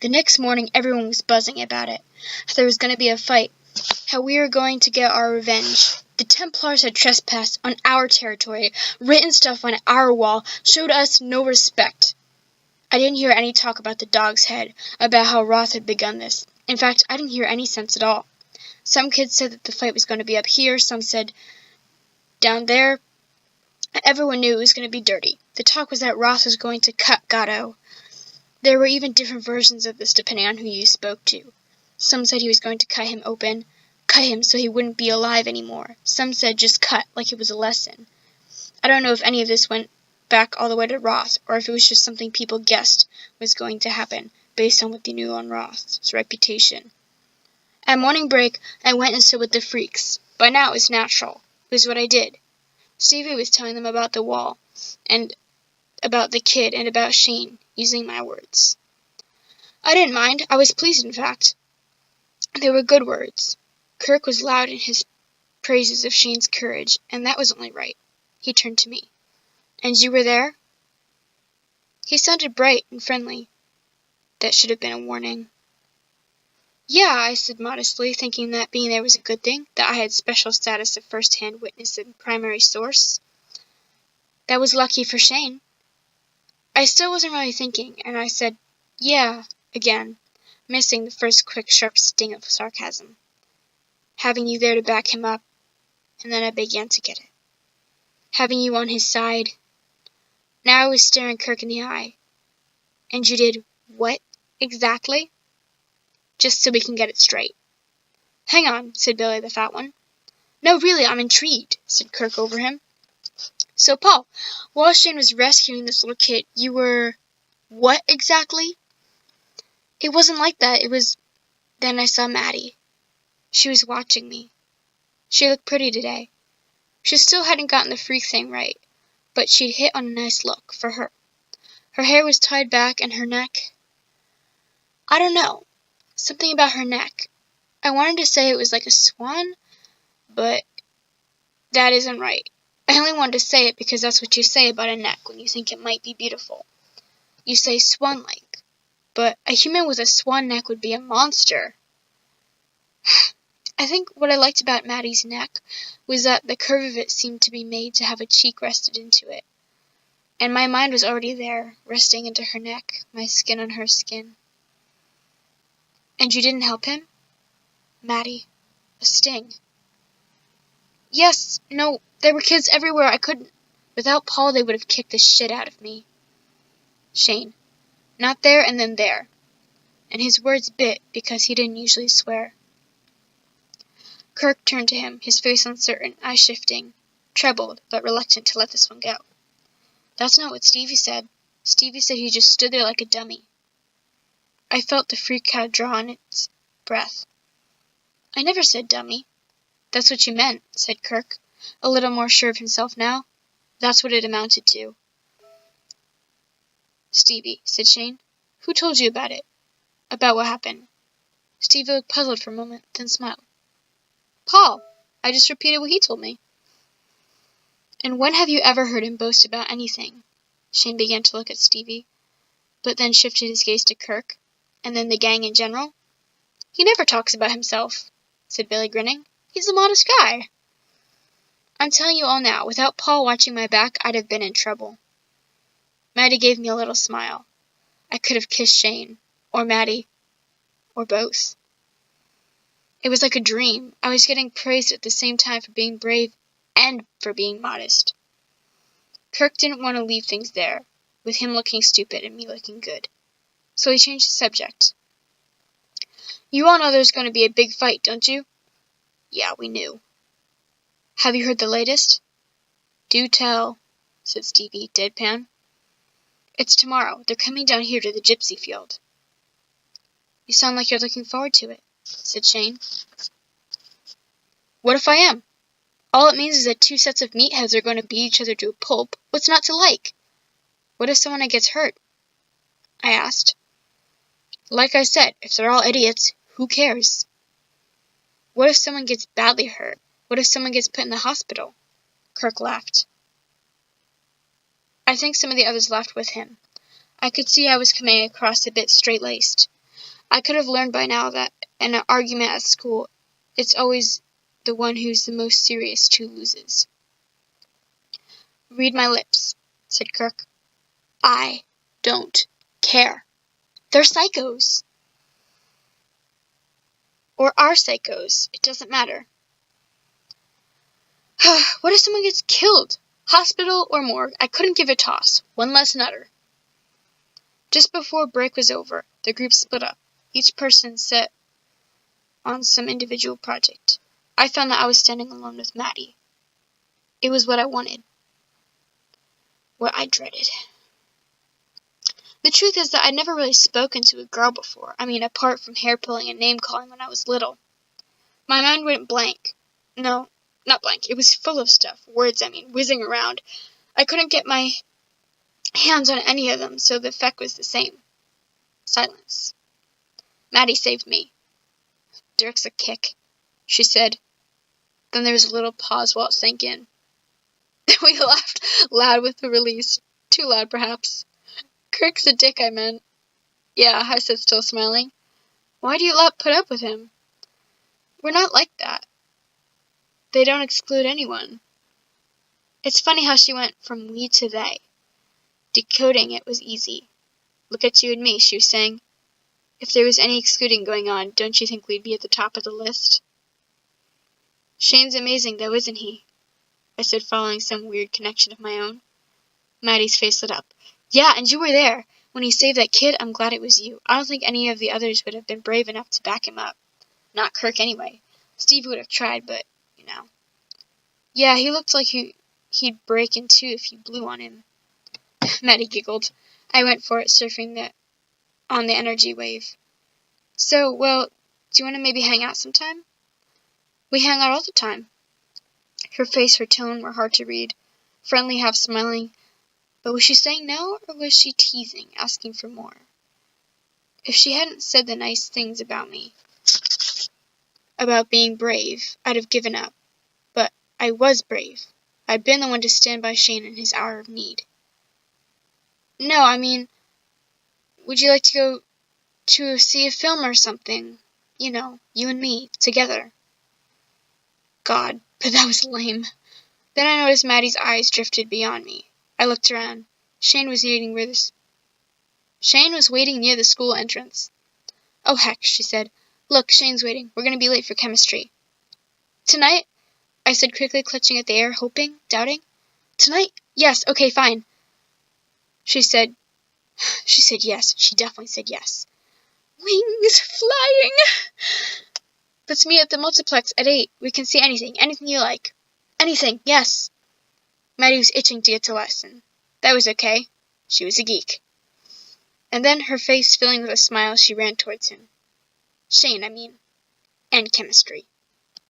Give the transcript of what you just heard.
The next morning everyone was buzzing about it. How there was going to be a fight. How we were going to get our revenge. The Templars had trespassed on our territory, written stuff on our wall, showed us no respect. I didn't hear any talk about the Dog's Head, about how Roth had begun this. In fact, I didn't hear any sense at all. Some kids said that the fight was going to be up here, some said down there. Everyone knew it was going to be dirty. The talk was that Roth was going to cut Gatto. There were even different versions of this depending on who you spoke to. Some said he was going to cut him open, cut him so he wouldn't be alive anymore. Some said just cut, like it was a lesson. I don't know if any of this went back all the way to Roth, or if it was just something people guessed was going to happen, based on what they knew on Roth's reputation. At morning break, I went and stood with the freaks. By now it was natural. It was what I did. Stevie was telling them about the wall, and about the kid, and about Shane, using my words. I didn't mind. I was pleased, in fact. They were good words. Kirk was loud in his praises of Shane's courage, and that was only right. He turned to me. And you were there? He sounded bright and friendly. That should have been a warning. Yeah, I said modestly, thinking that being there was a good thing, that I had special status of first-hand witness and primary source. That was lucky for Shane. I still wasn't really thinking, and I said, yeah, again, missing the first quick, sharp sting of sarcasm. Having you there to back him up, and then I began to get it. Having you on his side. Now I was staring Kirk in the eye. And you did what, exactly? Just so we can get it straight. Hang on, said Billy the fat one. No, really, I'm intrigued, said Kirk over him. So, Paul, while Shane was rescuing this little kid, you were... what, exactly? It wasn't like that, it was... Then I saw Maddie. She was watching me. She looked pretty today. She still hadn't gotten the freak thing right, but she'd hit on a nice look, for her. Her hair was tied back, and her neck... I don't know. Something about her neck. I wanted to say it was like a swan, but that isn't right. I only wanted to say it because that's what you say about a neck when you think it might be beautiful. You say swan-like, but a human with a swan neck would be a monster. I think what I liked about Maddie's neck was that the curve of it seemed to be made to have a cheek rested into it. And my mind was already there, resting into her neck, my skin on her skin. And you didn't help him? Maddie. A sting. Yes, no, there were kids everywhere. I couldn't. Without Paul, they would have kicked the shit out of me. Shane. Not there and then there. And his words bit because he didn't usually swear. Kirk turned to him, his face uncertain, eyes shifting, troubled, but reluctant to let this one go. That's not what Stevie said. Stevie said he just stood there like a dummy. I felt the freak cat draw on its breath. I never said dummy. That's what you meant, said Kirk, a little more sure of himself now. That's what it amounted to. Stevie, said Shane. Who told you about it? About what happened? Stevie looked puzzled for a moment, then smiled. Paul. I just repeated what he told me. And when have you ever heard him boast about anything? Shane began to look at Stevie, but then shifted his gaze to Kirk, and then the gang in general. He never talks about himself, said Billy, grinning. He's a modest guy. I'm telling you all now, without Paul watching my back, I'd have been in trouble. Maddie gave me a little smile. I could have kissed Shane, or Maddie, or both. It was like a dream. I was getting praised at the same time for being brave and for being modest. Kirk didn't want to leave things there, with him looking stupid and me looking good. So he changed the subject. You all know there's going to be a big fight, don't you? Yeah, we knew. Have you heard the latest? Do tell, said Stevie, deadpan. It's tomorrow. They're coming down here to the gypsy field. You sound like you're looking forward to it, said Shane. What if I am? All it means is that two sets of meatheads are going to beat each other to a pulp. What's not to like? What if someone gets hurt? I asked. Like I said, if they're all idiots, who cares? What if someone gets badly hurt? What if someone gets put in the hospital? Kirk laughed. I think some of the others laughed with him. I could see I was coming across a bit straight-laced. I could have learned by now that in an argument at school, it's always the one who's the most serious who loses. Read my lips, said Kirk. I don't care. They're psychos. Or are psychos. It doesn't matter. What if someone gets killed? Hospital or morgue? I couldn't give a toss. One less nutter. Just before break was over, the group split up. Each person set on some individual project. I found that I was standing alone with Maddie. It was what I wanted. What I dreaded. The truth is that I'd never really spoken to a girl before. I mean, apart from hair-pulling and name-calling when I was little. My mind went blank. No, not blank. It was full of stuff. Words, whizzing around. I couldn't get my hands on any of them, so the effect was the same. Silence. Maddie saved me. Dirk's a kick, she said. Then there was a little pause while it sank in. We laughed loud with the release. Too loud, perhaps. Kirk's a dick, I meant. Yeah, I said, still smiling. Why do you put up with him? We're not like that. They don't exclude anyone. It's funny how she went from we to they. Decoding it was easy. Look at you and me, she was saying. If there was any excluding going on, don't you think we'd be at the top of the list? Shane's amazing, though, isn't he? I said, following some weird connection of my own. Maddie's face lit up. Yeah, and you were there. When he saved that kid, I'm glad it was you. I don't think any of the others would have been brave enough to back him up. Not Kirk, anyway. Steve would have tried, but, Yeah, he looked like he'd break in two if you blew on him. Maddie giggled. I went for it, surfing on the energy wave. So, well, do you want to maybe hang out sometime? We hang out all the time. Her face, her tone were hard to read. Friendly, half smiling. But was she saying no, or was she teasing, asking for more? If she hadn't said the nice things about me, about being brave, I'd have given up. But I was brave. I'd been the one to stand by Shane in his hour of need. No, would you like to go to see a film or something? You and me, together. God, but that was lame. Then I noticed Maddie's eyes drifted beyond me. I looked around. Shane was waiting near the school entrance. Oh, heck, she said. Look, Shane's waiting. We're going to be late for chemistry. Tonight? I said quickly, clutching at the air, hoping, doubting. Tonight? Yes, okay, fine. She said yes. She definitely said yes. Wings flying! Let's meet at the multiplex at 8. We can see anything you like. Anything, yes. Maddie was itching to get to lesson. That was okay. She was a geek. And then, her face filling with a smile, she ran towards him. Shane, and chemistry.